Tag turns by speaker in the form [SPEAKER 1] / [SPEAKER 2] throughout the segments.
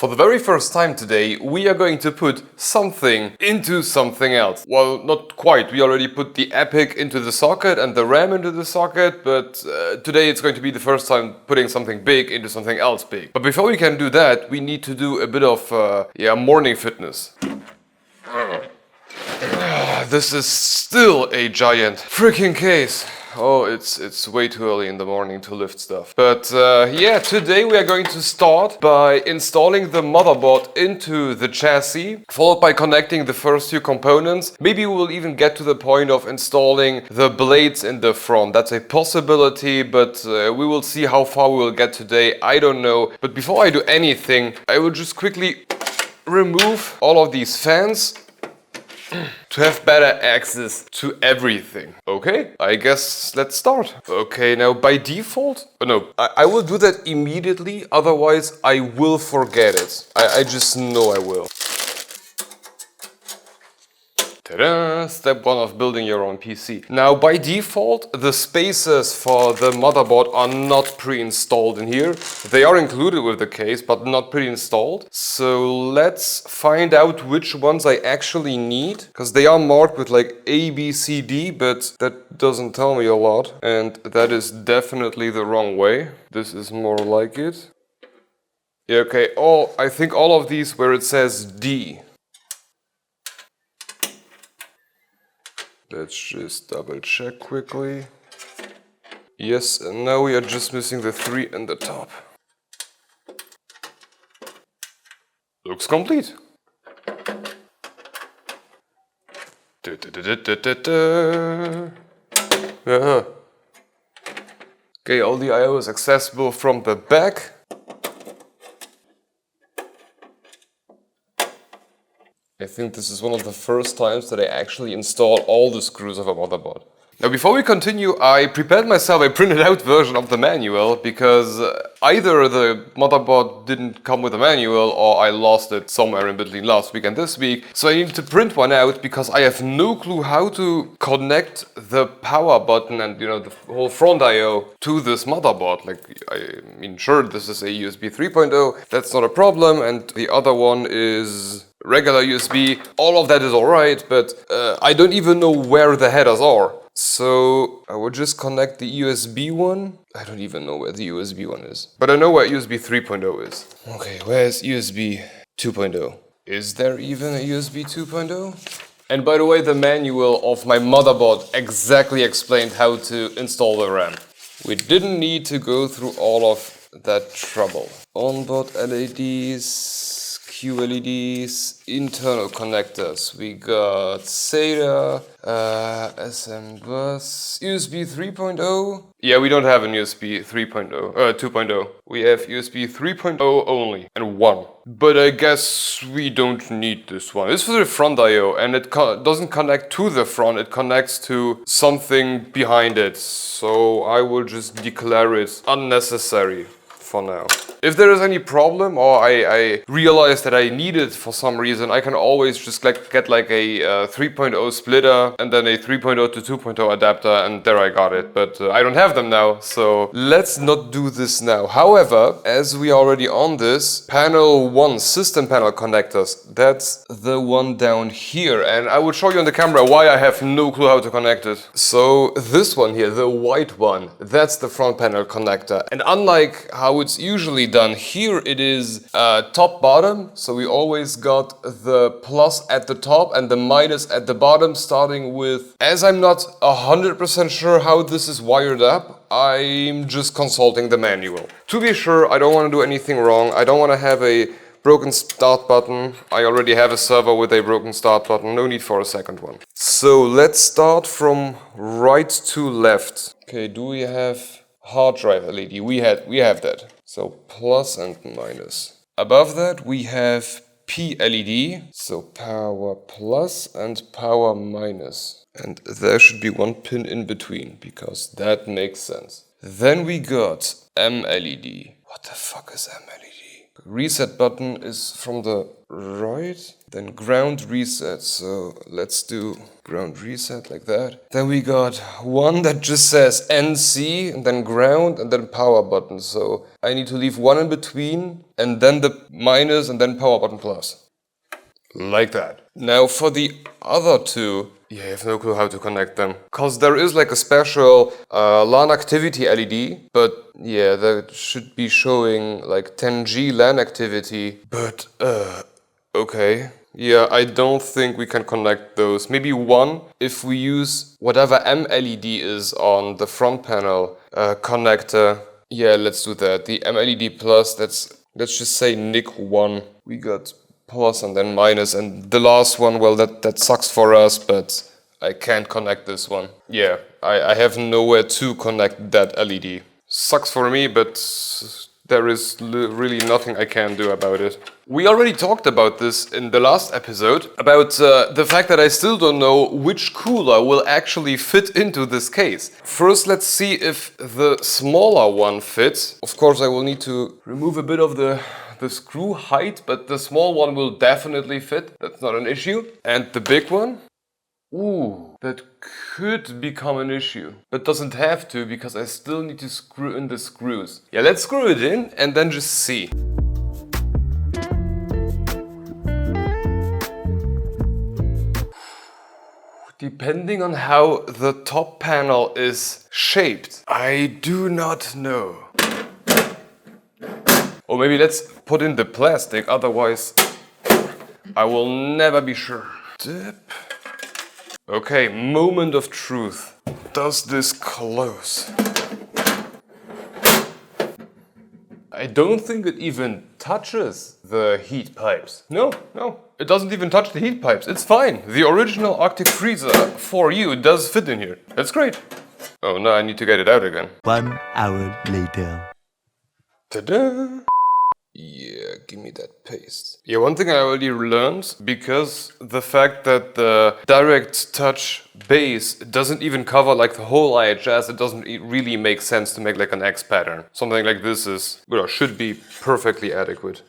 [SPEAKER 1] For the very first time today, we are going to put something into something else. Well, not quite. We already put the EPIC into the socket and the RAM into the socket, but today it's going to be the first time putting something big into something else big. But before we can do that, we need to do a bit of morning fitness. This is still a giant freaking case. Oh, it's way too early in the morning to lift stuff. But yeah, today we are going to start by installing the motherboard into the chassis, followed by connecting the first few components. Maybe we will even get to the point of installing the blades in the front. That's a possibility, but we will see how far we will get today. I don't know. But before I do anything, I will just quickly remove all of these fans to have better access to everything. Okay, I guess let's start. Okay, now by default, I will do that immediately, otherwise I will forget it. I just know I will. Ta-da! Step 1 of building your own PC. Now, by default, the spaces for the motherboard are not pre-installed in here. They are included with the case, but not pre-installed. So let's find out which ones I actually need, because they are marked with like A, B, C, D, but that doesn't tell me a lot. And that is definitely the wrong way. This is more like it. Yeah, okay, I think all of these where it says D. Let's just double check quickly. Yes, and now we are just missing the 3 in the top. Looks complete. Okay, all the I/O is accessible from the back. I think this is one of the first times that I actually install all the screws of a motherboard. Now before we continue, I prepared myself a printed out version of the manual because either the motherboard didn't come with a manual or I lost it somewhere in between last week and this week. So I needed to print one out because I have no clue how to connect the power button and the whole front I/O to this motherboard. Like, I mean, sure, this is a USB 3.0, that's not a problem, and the other one is regular USB. All of that is alright, but I don't even know where the headers are. So I will just connect the USB one. I don't even know where the USB one is, but I know where USB 3.0 is. Okay, where's USB 2.0? Is there even a USB 2.0? And by the way, the manual of my motherboard exactly explained how to install the RAM. We didn't need to go through all of that trouble. Onboard LEDs, QLEDs, internal connectors. We got SATA, SM bus, USB 3.0. Yeah, we don't have a USB 2.0. We have USB 3.0 only, and 1. But I guess we don't need this one. It's for the front I/O, and it doesn't connect to the front, it connects to something behind it. So I will just declare it unnecessary for now. If there is any problem or I realize that I need it for some reason, I can always just get like a 3.0 splitter and then a 3.0 to 2.0 adapter, and there I got it. But I don't have them now, so let's not do this now. However, as we are already on this, panel 1, system panel connectors, that's the one down here. And I will show you on the camera why I have no clue how to connect it. So this one here, the white one, that's the front panel connector. And unlike how it's usually done, here it is top bottom, so we always got the plus at the top and the minus at the bottom, starting with, as I'm not 100% sure how this is wired up, I'm just consulting the manual. To be sure, I don't want to do anything wrong. I don't want to have a broken start button. I already have a server with a broken start button, no need for a second one. So let's start from right to left. Okay, do we have hard drive LED? We have that. So plus and minus. Above that we have P LED, so power plus and power minus. And there should be one pin in between, because that makes sense. Then we got M LED. What the fuck is M LED? reset button is from the right, then ground reset. So let's do ground reset like that. Then we got one that just says NC and then ground and then power button. So I need to leave one in between and then the minus and then power button plus. Like that. Now for the other two, yeah, I have no clue how to connect them. Cause there is like a special LAN activity LED, but yeah, that should be showing like 10G LAN activity. But okay. Yeah, I don't think we can connect those. Maybe one if we use whatever MLED is on the front panel connector. Yeah, let's do that. The MLED plus, let's just say NIC 1. We got plus and then minus, and the last one, well, that sucks for us, but I can't connect this one. Yeah, I have nowhere to connect that LED. Sucks for me, but there is really nothing I can do about it. We already talked about this in the last episode, about the fact that I still don't know which cooler will actually fit into this case. First, let's see if the smaller one fits. Of course, I will need to remove a bit of the screw height, but the small one will definitely fit. That's not an issue. And the big one? Ooh, that could become an issue. But doesn't have to, because I still need to screw in the screws. Yeah, let's screw it in and then just see. Depending on how the top panel is shaped, I do not know. Or maybe let's put in the plastic, otherwise I will never be sure. Dip. Okay, moment of truth. Does this close? I don't think it even touches the heat pipes. No, it doesn't even touch the heat pipes. It's fine. The original Arctic freezer for you does fit in here. That's great. Oh, now I need to get it out again.
[SPEAKER 2] 1 hour later.
[SPEAKER 1] Ta-da! Yeah, give me that paste. Yeah, one thing I already learned, because the fact that the direct touch base doesn't even cover like the whole IHS, it doesn't really make sense to make like an X pattern. Something like this is, well, should be perfectly adequate.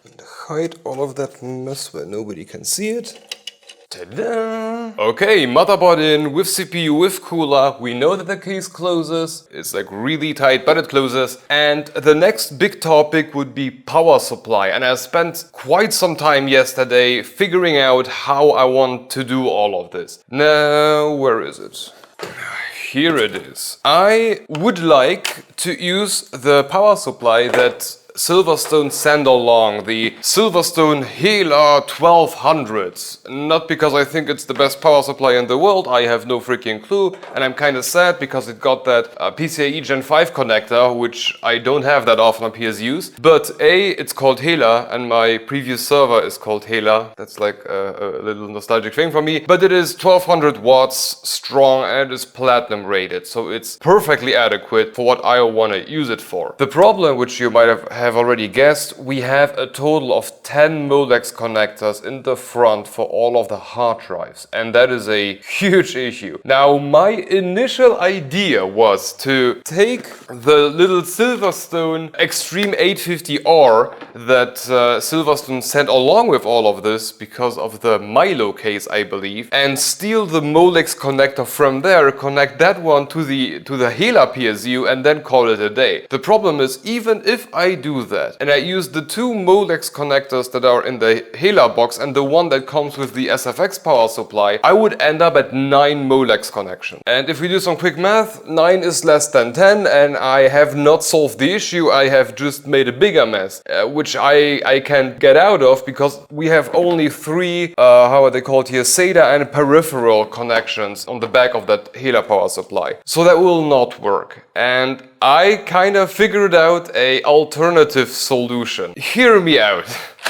[SPEAKER 1] And hide all of that mess where nobody can see it. Ta-da! Okay, motherboard in, with CPU, with cooler. We know that the case closes. It's like really tight, but it closes. And the next big topic would be power supply. And I spent quite some time yesterday figuring out how I want to do all of this. Now, where is it? Here it is. I would like to use the power supply that SilverStone sent along, the SilverStone Hela 1200. Not because I think it's the best power supply in the world, I have no freaking clue, and I'm kinda sad because it got that PCIe Gen 5 connector, which I don't have that often on PSUs. But A, it's called Hela, and my previous server is called Hela. That's like a little nostalgic thing for me. But it is 1200 watts strong and it is platinum rated, so it's perfectly adequate for what I want to use it for. The problem, which you might have already guessed, we have a total of 10 Molex connectors in the front for all of the hard drives, and that is a huge issue. Now, my initial idea was to take the little SilverStone Extreme 850R that SilverStone sent along with all of this because of the Milo case, I believe, and steal the Molex connector from there, connect that one to the Hela PSU, and then call it a day. The problem is, even if I do that, and I use the two Molex connectors that are in the Hela box and the one that comes with the SFX power supply, I would end up at 9 Molex connections. And if we do some quick math, 9 is less than 10, and I have not solved the issue, I have just made a bigger mess, which I can't get out of because we have only 3, how are they called here, SATA and peripheral connections on the back of that Hela power supply. So that will not work. And I kind of figured out a alternative solution. Hear me out.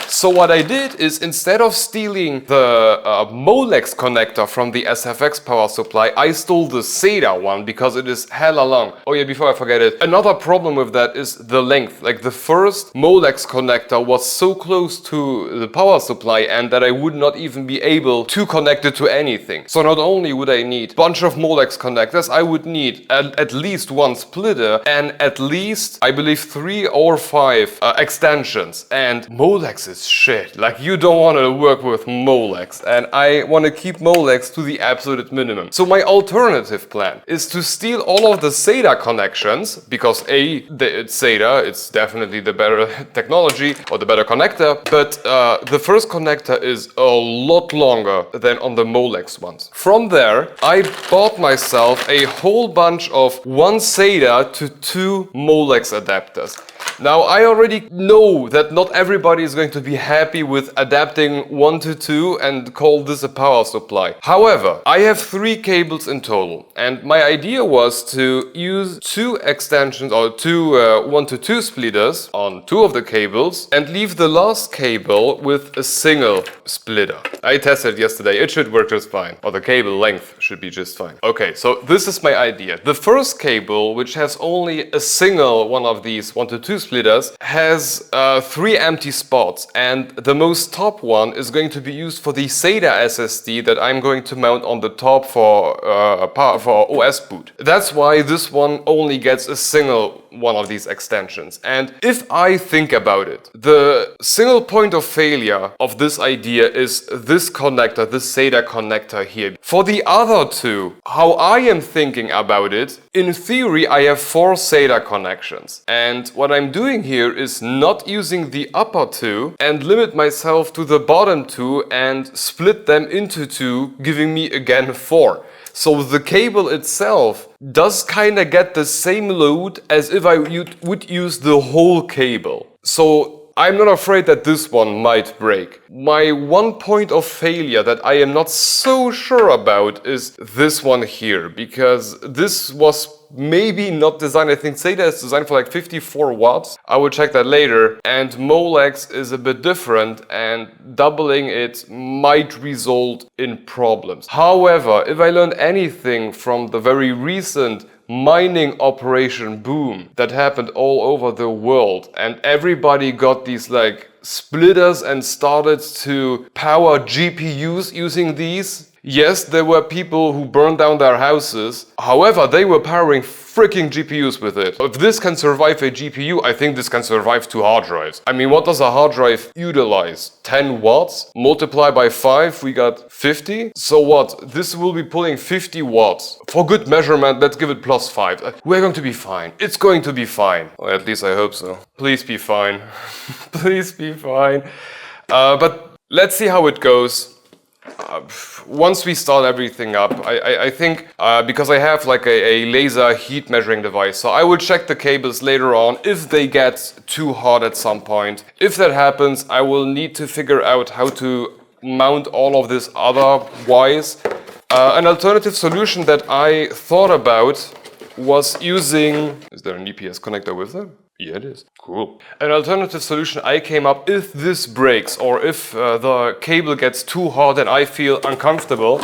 [SPEAKER 1] So what I did is, instead of stealing the Molex connector from the SFX power supply, I stole the SATA one because it is hella long. Oh yeah, before I forget it, another problem with that is the length. Like, the first Molex connector was so close to the power supply end that I would not even be able to connect it to anything. So not only would I need a bunch of Molex connectors, I would need at least one splitter and at least, I believe, 3 or 5 extensions. And Molex is shit. Like, you don't want to work with Molex, and I want to keep Molex to the absolute minimum. So my alternative plan is to steal all of the SATA connections, because it's SATA, it's definitely the better technology or the better connector, but the first connector is a lot longer than on the Molex ones. From there, I bought myself a whole bunch of 1 SATA to 2 Molex adapters. Now, I already know that not everybody is going to be happy with adapting 1 to 2 and call this a power supply. However, I have 3 cables in total, and my idea was to use 2 extensions or 2 1 to 2 splitters on 2 of the cables and leave the last cable with a single splitter. I tested yesterday, it should work just fine, or the cable length should be just fine. Okay, so this is my idea. The first cable, which has only a single one of these 1 to 2 splitters, has 3 empty spots, and the most top one is going to be used for the SATA SSD that I'm going to mount on the top for OS boot. That's why this one only gets a single one of these extensions. And if I think about it, the single point of failure of this idea is this connector, this SATA connector here. For the other 2, how I am thinking about it, in theory I have 4 SATA connections, and what I'm doing here is not using the upper 2 and limit myself to the bottom 2 and split them into 2, giving me again 4. So the cable itself does kinda get the same load as if I would use the whole cable. So I'm not afraid that this one might break. My one point of failure that I am not so sure about is this one here, because this was maybe not designed. I think SATA is designed for like 54 watts. I will check that later. And Molex is a bit different, and doubling it might result in problems. However, if I learned anything from the very recent mining operation boom that happened all over the world, and everybody got these like splitters and started to power GPUs using these. Yes, there were people who burned down their houses. However, they were powering freaking GPUs with it. If this can survive a GPU, I think this can survive 2 hard drives. I mean, what does a hard drive utilize? 10 watts? Multiply by 5, we got 50. So what? This will be pulling 50 watts. For good measurement, let's give it +5. We're going to be fine. It's going to be fine. Or at least I hope so. Please be fine. Please be fine. But let's see how it goes. Once we start everything up, I think because I have like a laser heat measuring device, so I will check the cables later on if they get too hot at some point. If that happens, I will need to figure out how to mount all of this otherwise. An alternative solution that I thought about was using... Is there an EPS connector with it? Yeah, it is. Cool. An alternative solution I came up, if this breaks or if the cable gets too hot and I feel uncomfortable,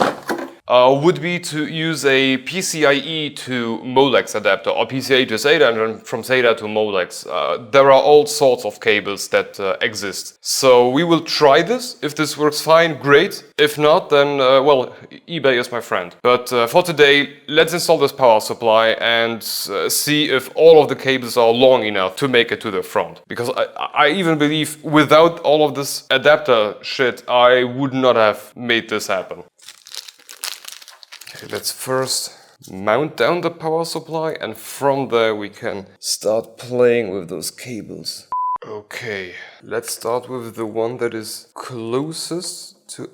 [SPEAKER 1] would be to use a PCIe to Molex adapter, or PCIe to SATA and then from SATA to Molex. There are all sorts of cables that exist. So we will try this. If this works fine, great. If not, then, well, eBay is my friend. But for today, let's install this power supply and see if all of the cables are long enough to make it to the front. Because I even believe without all of this adapter shit, I would not have made this happen. Okay, let's first mount down the power supply, and from there we can start playing with those cables. Okay, let's start with the one that is closest to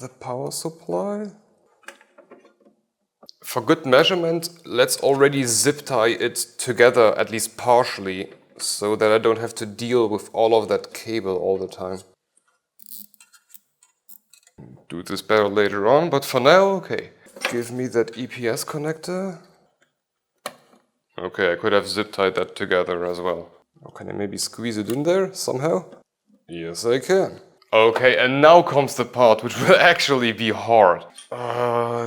[SPEAKER 1] the power supply. For good measurement, let's already zip tie it together, at least partially, so that I don't have to deal with all of that cable all the time. Do this better later on, but for now, okay. Give me that EPS connector. Okay, I could have zip tied that together as well. Or can I maybe squeeze it in there somehow? Yes, I can. Okay, and now comes the part which will actually be hard.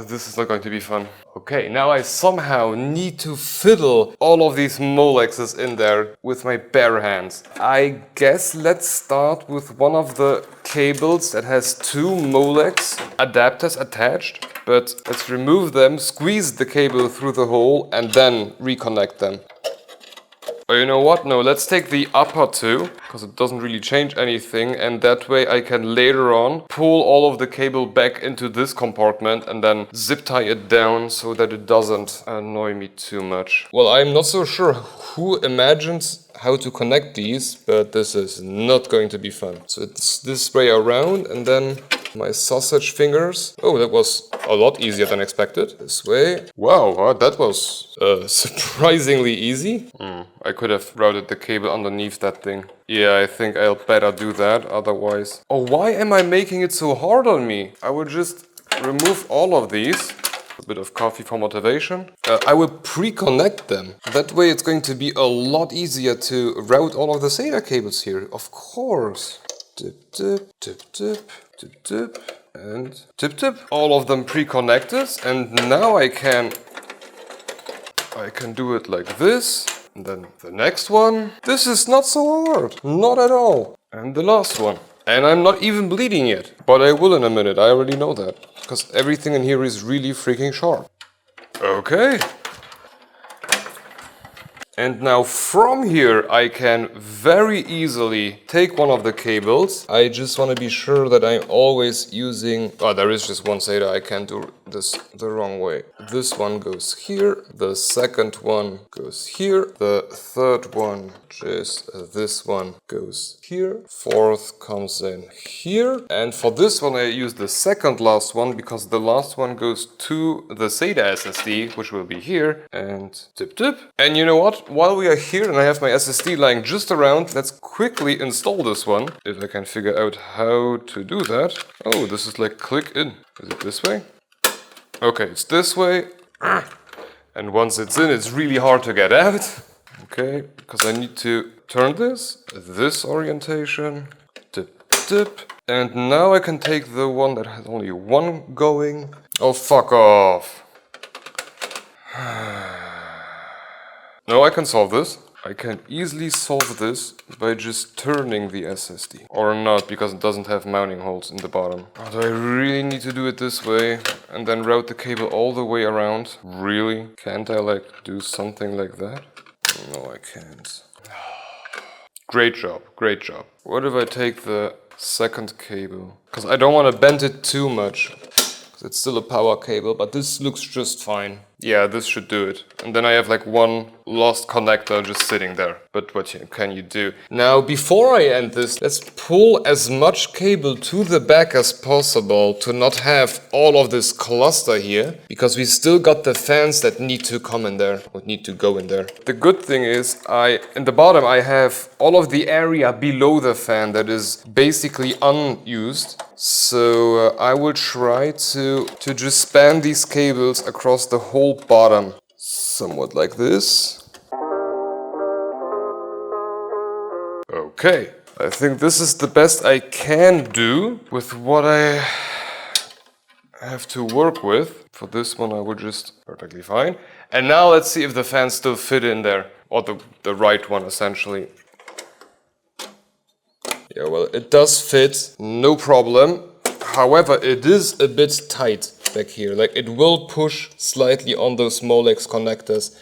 [SPEAKER 1] This is not going to be fun. Okay, now I somehow need to fiddle all of these Molexes in there with my bare hands. I guess let's start with one of the cables that has two Molex adapters attached. But let's remove them, squeeze the cable through the hole and then reconnect them. Oh, you know what? No, let's take the upper two, because it doesn't really change anything, and that way I can later on pull all of the cable back into this compartment and then zip tie it down so that it doesn't annoy me too much. Well, I'm not so sure who imagines how to connect these, but this is not going to be fun. So it's this way around and then my sausage fingers. Oh, that was a lot easier than expected. This way. Wow, that was surprisingly easy. I could have routed the cable underneath that thing. Yeah, I think I'll better do that, otherwise... Oh, why am I making it so hard on me? I will just remove all of these. A bit of coffee for motivation. I will pre-connect them. That way it's going to be a lot easier to route all of the SATA cables here. Of course. Tip, tip, tip, tip, tip, tip, and tip, tip. All of them pre-connected, and now I can do it like this. And then the next one. This is not so hard. Not at all. And the last one. And I'm not even bleeding yet. But I will in a minute. I already know that. Because everything in here is really freaking sharp. Okay. And now from here I can very easily take one of the cables. I just want to be sure that I'm always using... Oh, there is just one SATA. I can't do this the wrong way. This one goes here. The second one goes here. The third one, just this one, goes here. Fourth comes in here. And for this one I use the second last one because the last one goes to the SATA SSD, which will be here. And tip tip. And you know what? While we are here and I have my SSD lying just around, let's quickly install this one. If I can figure out how to do that. Oh, this is like click in. Is it this way? Okay, it's this way. And once it's in, it's really hard to get out. Okay, because I need to turn this orientation, tip, tip. And now I can take the one that has only one going. Oh, fuck off. No, I can solve this. I can easily solve this by just turning the SSD. Or not, because it doesn't have mounting holes in the bottom. Oh, do I really need to do it this way? And then route the cable all the way around? Really? Can't I like do something like that? No, I can't. Great job, great job. What if I take the second cable? Because I don't want to bend it too much. It's still a power cable, but this looks just fine. Yeah, this should do it. And then I have like one lost connector just sitting there. But what can you do? Now, before I end this, let's pull as much cable to the back as possible to not have all of this cluster here. Because we still got the fans that need to come in there, or need to go in there. The good thing is, in the bottom I have all of the area below the fan that is basically unused. So I will try to just span these cables across the whole bottom. Somewhat like this. Okay, I think this is the best I can do with what I have to work with. For this one I will just perfectly fine. And now let's see if the fans still fit in there. Or the right one essentially. Yeah, well, it does fit, no problem. However, it is a bit tight back here. Like, it will push slightly on those Molex connectors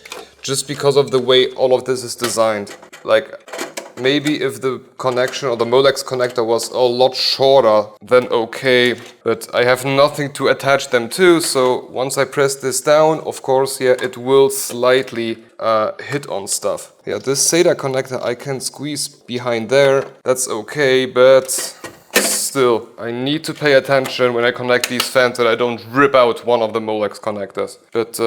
[SPEAKER 1] just because of the way all of this is designed. Like, maybe if the connection or the Molex connector was a lot shorter, then okay. But I have nothing to attach them to, so once I press this down, of course, yeah, it will slightly hit on stuff. Yeah, this SATA connector I can squeeze behind there. That's okay, but still, I need to pay attention when I connect these fans that I don't rip out one of the Molex connectors. But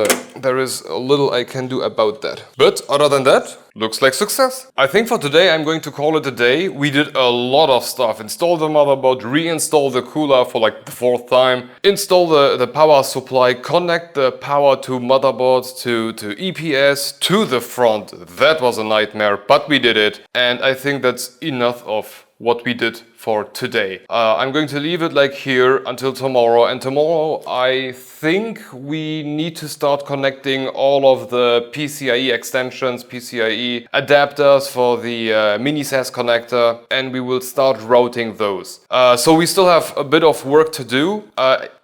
[SPEAKER 1] there is a little I can do about that. But other than that, looks like success. I think for today I'm going to call it a day. We did a lot of stuff. Install the motherboard, reinstall the cooler for like the 4th time, install the power supply, connect the power to motherboards, to EPS, to the front. That was a nightmare, but we did it. And I think that's enough of what we did for today. I'm going to leave it like here until tomorrow, and tomorrow I think we need to start connecting all of the PCIe extensions, PCIe adapters for the mini SAS connector, and we will start routing those. So we still have a bit of work to do.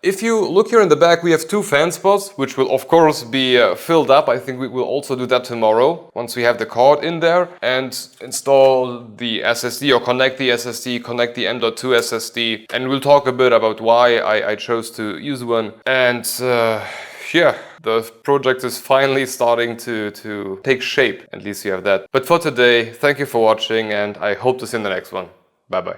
[SPEAKER 1] If you look here in the back, we have 2 fan spots, which will of course be filled up. I think we will also do that tomorrow, once we have the card in there, and install the SSD or connect the SSD, connect the M.2 SSD, and we'll talk a bit about why I chose to use one. And yeah, the project is finally starting to take shape. At least you have that. But for today, thank you for watching, and I hope to see you in the next one. Bye bye.